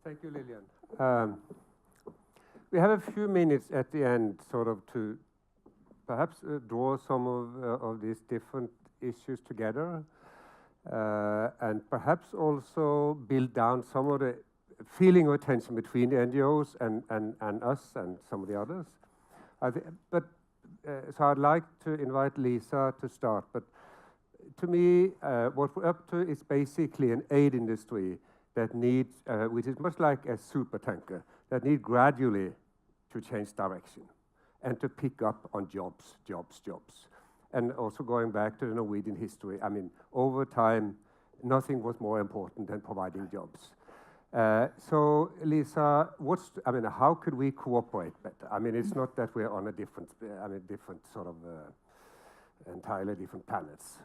Thank you, Lillian. We have a few minutes at the end, sort of, to perhaps draw some of these different issues together, and perhaps also build down some of the feeling of tension between the NGOs and us and some of the others. So I'd like to invite Lisa to start. But to me, what we're up to is basically an aid industry that needs, which is much like a supertanker, that need gradually to change direction and to pick up on jobs. And also going back to the Norwegian history, I mean, over time, nothing was more important than providing jobs. So, Lisa, how could we cooperate better? I mean, it's not that we're on a different sort of entirely different planets.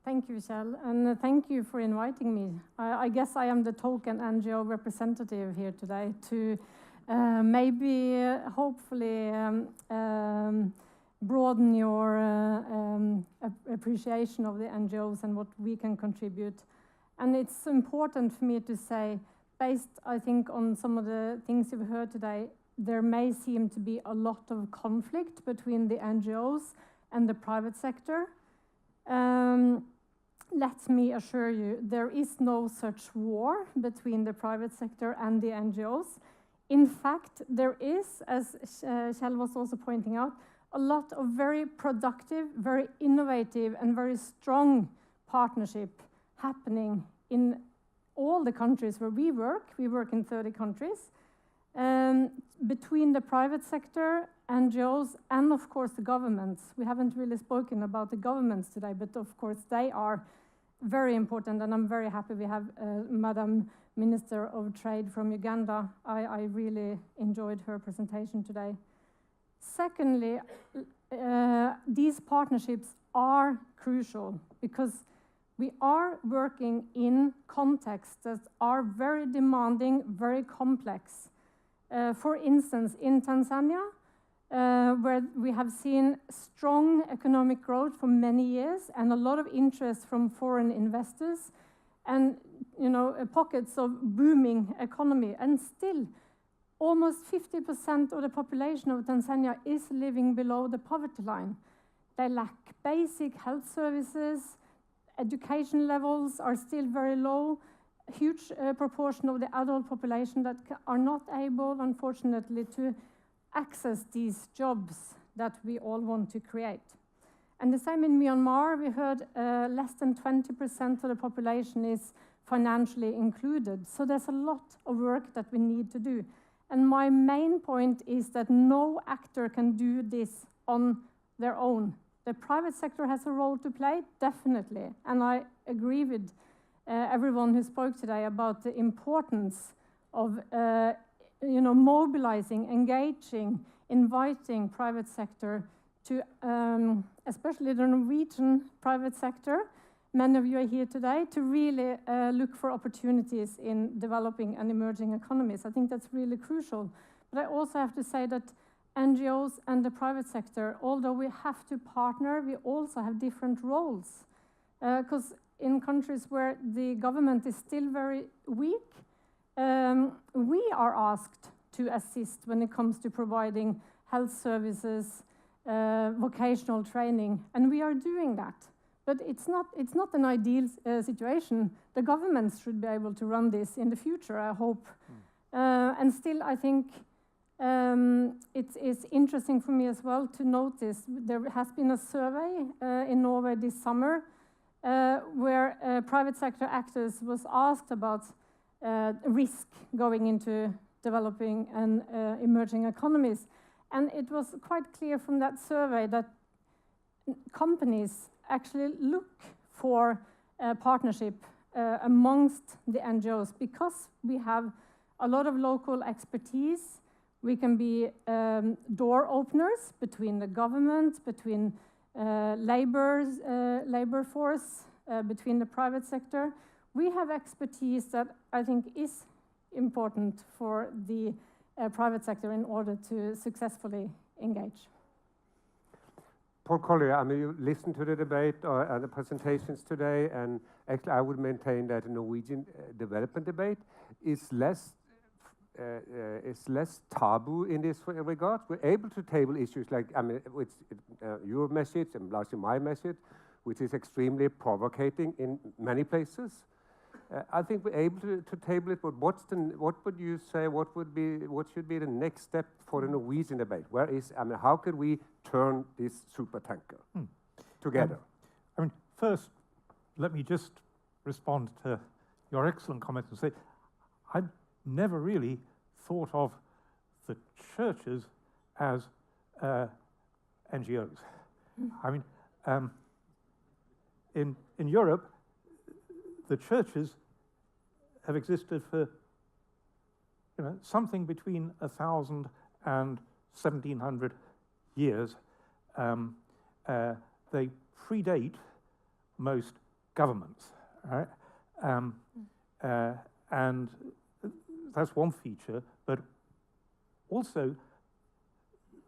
Thank you, Kjell, and thank you for inviting me. I guess I am the token NGO representative here today to hopefully broaden your appreciation of the NGOs and what we can contribute. And it's important for me to say, based, I think, on some of the things you've heard today, there may seem to be a lot of conflict between the NGOs and the private sector. Let me assure you, there is no such war between the private sector and the NGOs. In fact, there is, as Kjell was also pointing out, a lot of very productive, very innovative, and very strong partnership happening in all the countries where we work. We work in 30 countries. Between the private sector, NGOs, and of course the governments. We haven't really spoken about the governments today, but of course they are very important, and I'm very happy we have Madam Minister of Trade from Uganda. I really enjoyed her presentation today. Secondly, these partnerships are crucial because we are working in contexts that are very demanding, very complex. For instance, in Tanzania, where we have seen strong economic growth for many years and a lot of interest from foreign investors and pockets of booming economy, and still almost 50% of the population of Tanzania is living below the poverty line. They lack basic health services, education levels are still very low, huge proportion of the adult population that are not able, unfortunately, to access these jobs that we all want to create. And the same in Myanmar, we heard less than 20% of the population is financially included. So there's a lot of work that we need to do. And my main point is that no actor can do this on their own. The private sector has a role to play, definitely. And I agree with everyone who spoke today about the importance of mobilizing, engaging, inviting private sector to, especially the Norwegian private sector. Many of you are here today to really look for opportunities in developing and emerging economies. I think that's really crucial. But I also have to say that NGOs and the private sector, although we have to partner, we also have different roles. Because in countries where the government is still very weak, we are asked to assist when it comes to providing health services, vocational training, and we are doing that. But it's not an ideal situation. The governments should be able to run this in the future, I hope. And still, I think it's interesting for me as well to notice there has been a survey in Norway this summer where private sector actors was asked about risk going into developing and emerging economies. And it was quite clear from that survey that companies actually look for partnership amongst the NGOs because we have a lot of local expertise. We can be door openers between the government, between labor force, between the private sector. We have expertise that I think is important for the private sector in order to successfully engage. Paul Collier, I mean, you listened to the debate and the presentations today, and actually I would maintain that the Norwegian development debate is less taboo in this regard. We're able to table issues like, I mean, your message and largely my message, which is extremely provocating in many places. I think we're able to table it, but what would you say, what should be the next step for the Norwegian debate? How could we turn this supertanker together? I mean, first, let me just respond to your excellent comments and say, I've never really thought of the churches as NGOs. I mean, in Europe, the churches have existed for something between 1,000 and 1,700 years. They predate most governments, right? And that's one feature, but also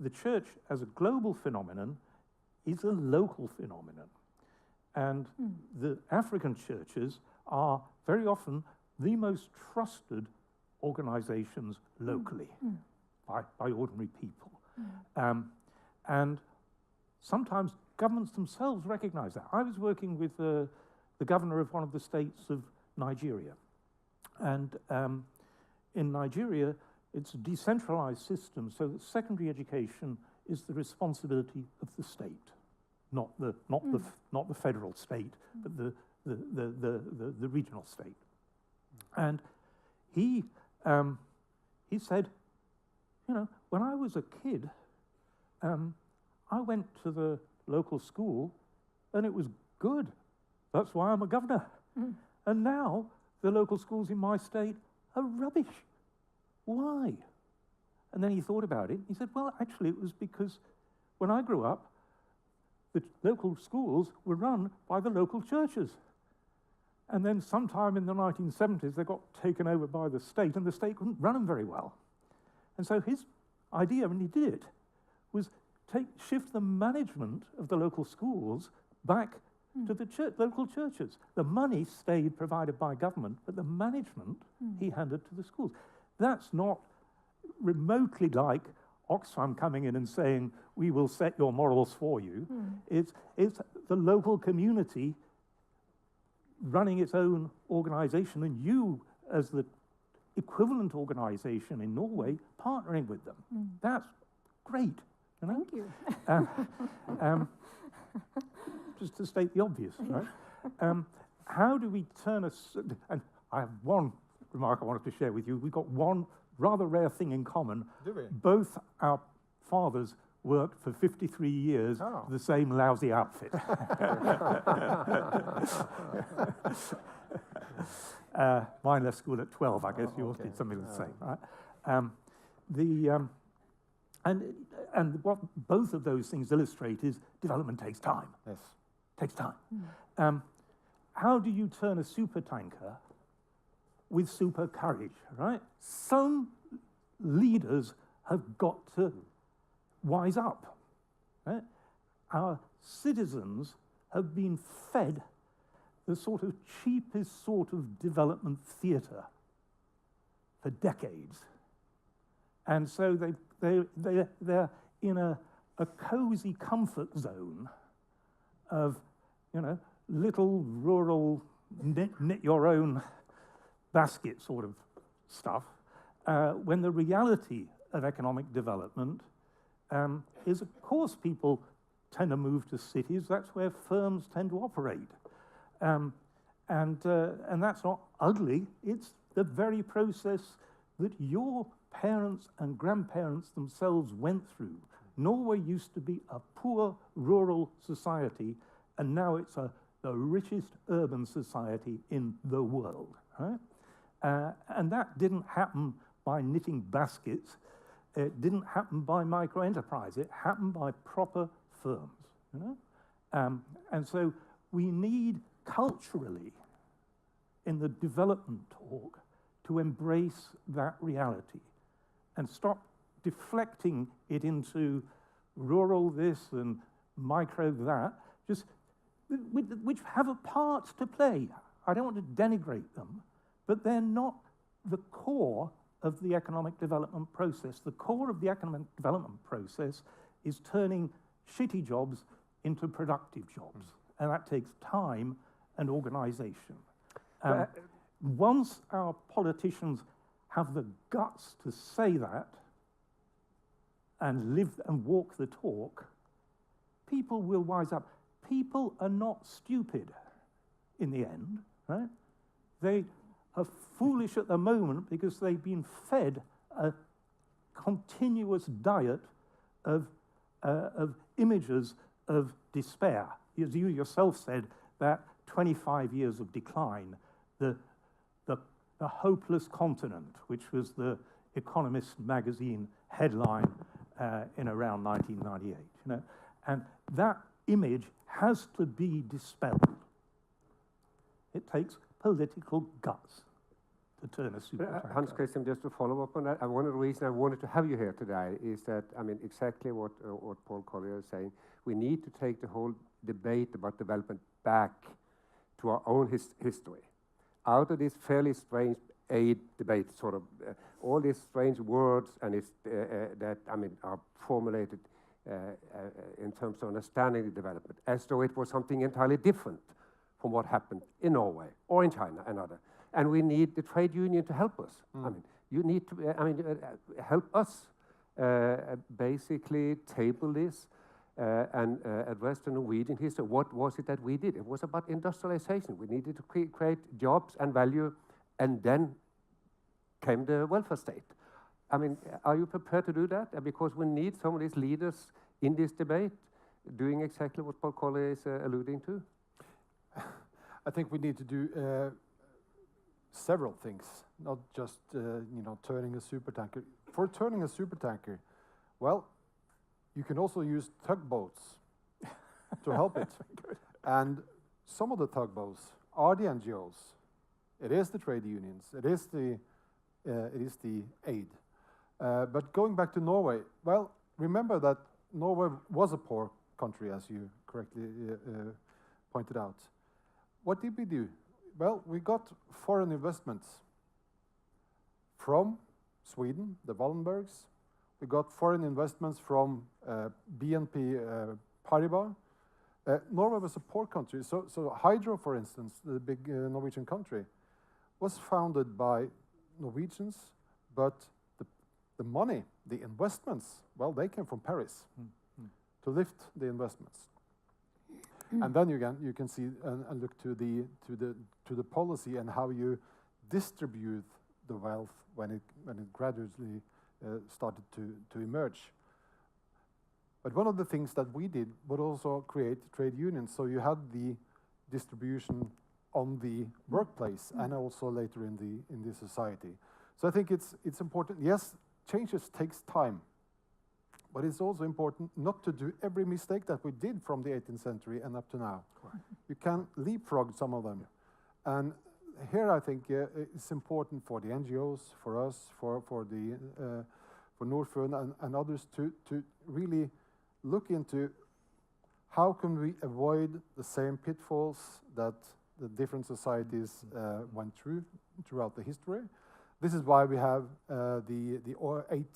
the church as a global phenomenon is a local phenomenon. And the African churches are very often the most trusted organizations locally by ordinary people. And sometimes governments themselves recognize that. I was working with the governor of one of the states of Nigeria. And in Nigeria, it's a decentralized system, so that secondary education is the responsibility of the state. Not the federal state, but the regional state. And he said, when I was a kid, I went to the local school, and it was good. That's why I'm a governor. And now the local schools in my state are rubbish. Why? And then he thought about it. He said, well, actually, it was because when I grew up, the local schools were run by the local churches. And then sometime in the 1970s, they got taken over by the state, and the state couldn't run them very well. And so his idea, when he did it, was shift the management of the local schools back to the local churches. The money stayed provided by government, but the management he handed to the schools. That's not remotely like Oxfam coming in and saying, we will set your morals for you. It's the local community running its own organization, and you, as the equivalent organization in Norway, partnering with them. That's great. Thank you. Just to state the obvious, right? How do we turn and I have one remark I wanted to share with you. We've got one rather rare thing in common. Do we? Both our fathers worked for 53 years for the same lousy outfit. Mine left school at 12. I guess yours did something the same, right? And what both of those things illustrate is development takes time. Yes. Takes time. How do you turn a supertanker with super courage, right? Some leaders have got to wise up. Right? Our citizens have been fed the sort of cheapest sort of development theatre for decades. And so they're in a cozy comfort zone of, little rural knit your own basket sort of stuff, when the reality of economic development is, of course, people tend to move to cities. That's where firms tend to operate. And that's not ugly. It's the very process that your parents and grandparents themselves went through. Norway used to be a poor rural society, and now it's the richest urban society in the world. Right? And that didn't happen by knitting baskets. It didn't happen by micro-enterprise. It happened by proper firms. And so we need culturally, in the development talk, to embrace that reality and stop deflecting it into rural this and micro that, just which have a part to play. I don't want to denigrate them, but they're not the core of the economic development process. The core of the economic development process is turning shitty jobs into productive jobs, and that takes time and organization. Once our politicians have the guts to say that and live and walk the talk, people will wise up. People are not stupid in the end, right? They are foolish at the moment because they've been fed a continuous diet of images of despair. As you yourself said, that 25 years of decline, the hopeless continent, which was the Economist magazine headline in around 1998, you know, and that image has to be dispelled. It takes political guts to turn a supertanker. Hans Christian, just to follow up on that, one of the reasons I wanted to have you here today is that, I mean, exactly what Paul Collier is saying. We need to take the whole debate about development back to our own history. Out of this fairly strange aid debate, sort of, all these strange words and that, I mean, are formulated in terms of understanding the development, as though it was something entirely different from what happened in Norway or in China and other. And we need the trade union to help us. I mean, you need to help us basically table this and address the Norwegian history. What was it that we did? It was about industrialization. We needed to create jobs and value, and then came the welfare state. I mean, are you prepared to do that? Because we need some of these leaders in this debate doing exactly what Paul Collier is alluding to. I think we need to do several things, not just turning a supertanker. For turning a supertanker, well, you can also use tugboats to help it. And some of the tugboats are the NGOs. It is the trade unions. It is the aid. But going back to Norway, well, remember that Norway was a poor country, as you correctly pointed out. What did we do? Well, we got foreign investments from Sweden, the Wallenbergs. We got foreign investments from BNP Paribas. Norway was a poor country, so Hydro, for instance, the big Norwegian country, was founded by Norwegians, but the money, the investments, well, they came from Paris to lift the investments. And then you can see and look to the policy and how you distribute the wealth when it gradually started to emerge. But one of the things that we did was also create trade unions. So you had the distribution on the workplace and also later in the society. So I think it's important. Yes, changes takes time, but it's also important not to do every mistake that we did from the 18th century and up to now. Right. You can leapfrog some of them, and here I think it's important for the NGOs, for us, for Norfund and others to really look into how can we avoid the same pitfalls that the different societies went through throughout the history. This is why we have the 8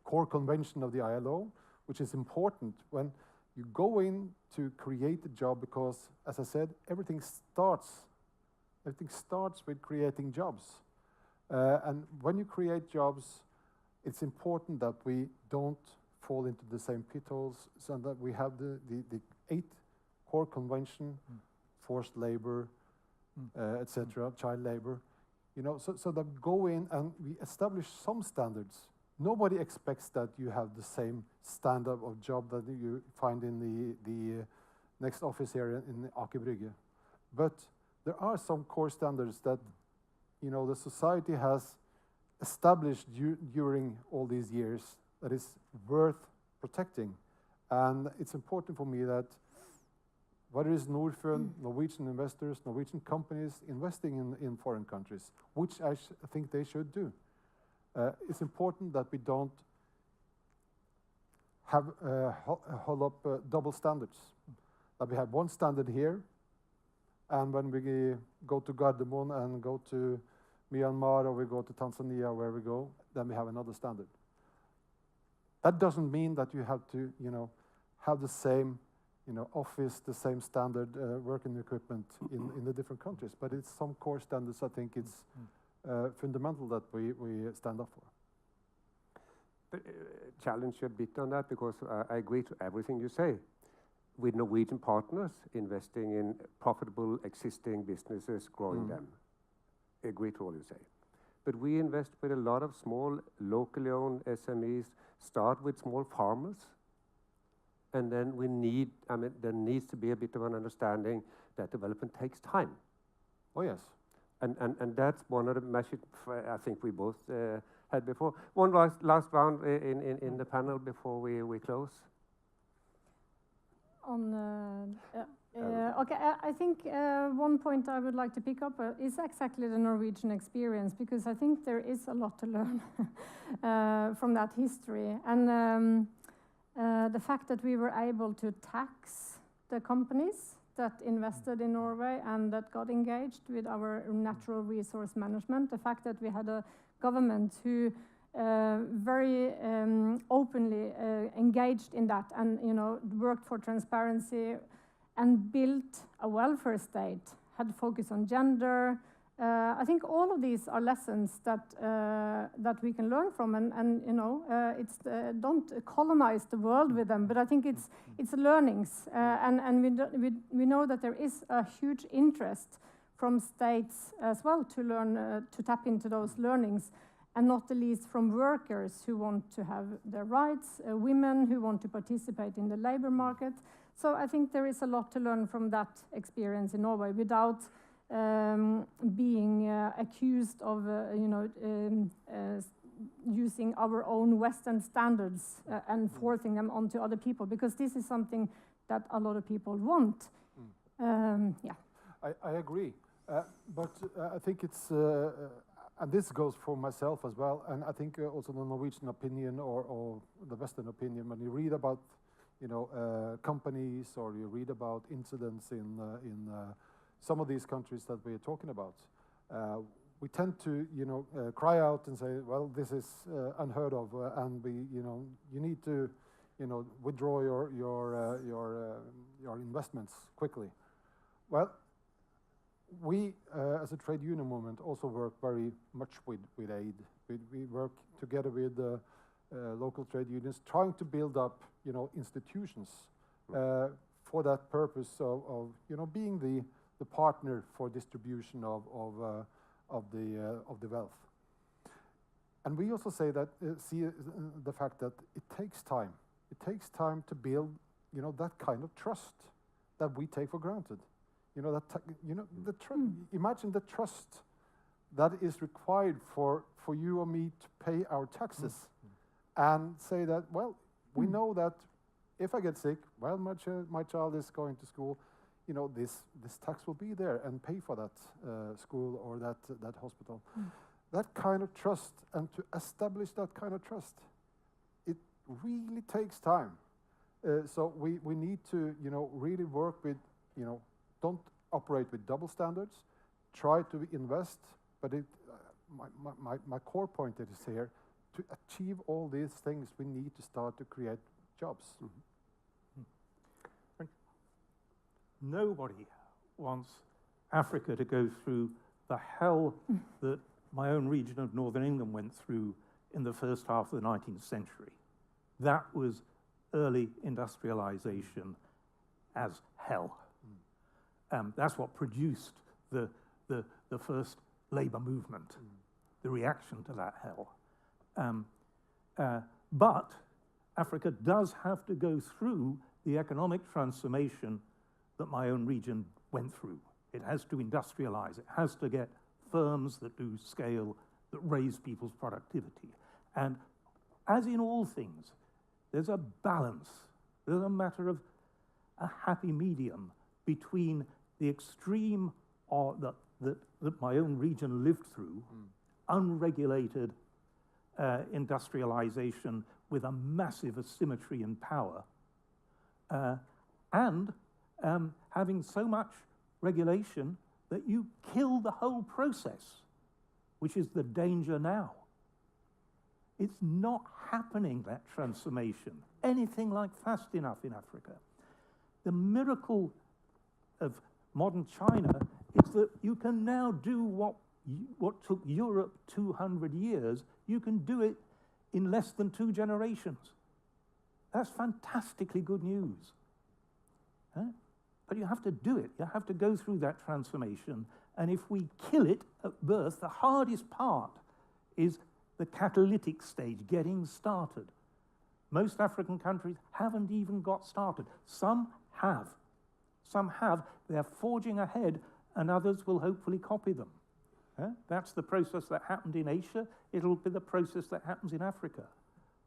core convention of the ILO, which is important when you go in to create a job, because, as I said, everything starts with creating jobs. And when you create jobs, it's important that we don't fall into the same pitfalls, so that we have the 8 core convention, forced labor, etc., child labor, so that go in and we establish some standards. Nobody expects that you have the same standard of job that you find in the next office area in Aker Brygge. But there are some core standards that the society has established during all these years that is worth protecting. And it's important for me that whether it's Norfund, Norwegian investors, Norwegian companies investing in foreign countries, which I think they should do, it's important that we don't hold up double standards. That we have one standard here, and when we go to Gardermoen and go to Myanmar or we go to Tanzania, where we go, then we have another standard. That doesn't mean that you have to, have the same, office, the same standard working equipment in the different countries. But it's some core standards. I think it's fundamental that we stand up for. But, challenge you a bit on that, because I agree to everything you say. With Norwegian partners investing in profitable existing businesses, growing them. I agree to all you say. But we invest with a lot of small, locally owned SMEs, start with small farmers. And then there needs to be a bit of an understanding that development takes time. Oh, yes. And that's one of the messages I think we both had before. One last round in the panel before we close. Okay, I think one point I would like to pick up is exactly the Norwegian experience, because I think there is a lot to learn from that history. And the fact that we were able to tax the companies that invested in Norway and that got engaged with our natural resource management, the fact that we had a government who very openly engaged in that and worked for transparency and built a welfare state, had focus on gender. I think all of these are lessons that we can learn from, and it's don't colonize the world with them, but I think it's learnings, and we know that there is a huge interest from states as well to learn to tap into those learnings. And not the least from workers who want to have their rights, women who want to participate in the labor market. So I think there is a lot to learn from that experience in Norway without being accused of, using our own Western standards and forcing them onto other people, because this is something that a lot of people want. Yeah. I agree, but I think it's. And this goes for myself as well, and I think also the Norwegian opinion or the Western opinion, when you read about, companies or you read about incidents in some of these countries that we are talking about, we tend to, cry out and say, well, this is unheard of, and you need to, withdraw your investments quickly. Well. We, as a trade union movement, also work very much with aid. We work together with local trade unions, trying to build up, institutions for that purpose of being the partner for distribution of the wealth. And we also say that see the fact that it takes time. It takes time to build, that kind of trust that we take for granted. Imagine the trust that is required for you or me to pay our taxes, and say that, well, we know that if I get sick, well, my child is going to school, this tax will be there and pay for that school or that hospital. That kind of trust, and to establish that kind of trust, it really takes time. So we need to, really work with, don't operate with double standards. Try to invest, but my core point is here: to achieve all these things, we need to start to create jobs. Nobody wants Africa to go through the hell that my own region of Northern England went through in the first half of the 19th century. That was early industrialization as hell. That's what produced the first labor movement, the reaction to that hell. But Africa does have to go through the economic transformation that my own region went through. It has to industrialize. It has to get firms that do scale, that raise people's productivity. And as in all things, there's a balance. There's a matter of a happy medium between the extreme that my own region lived through, unregulated industrialization with a massive asymmetry in power, and having so much regulation that you kill the whole process, which is the danger now. It's not happening, that transformation, anything like fast enough in Africa. The miracle of modern China is that you can now do what took Europe 200 years, you can do it in less than 2 generations. That's fantastically good news. Huh? But you have to do it. You have to go through that transformation. And if we kill it at birth, the hardest part is the catalytic stage, getting started. Most African countries haven't even got started. Some have. Some have. They're forging ahead, and others will hopefully copy them. That's the process that happened in Asia. It'll be the process that happens in Africa.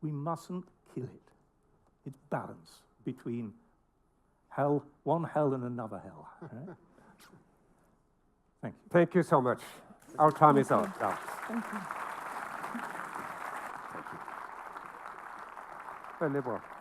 We mustn't kill it. It's balance between hell, one hell and another hell. Thank you. Thank you so much. Our time is out. Thank you. Veldig bra.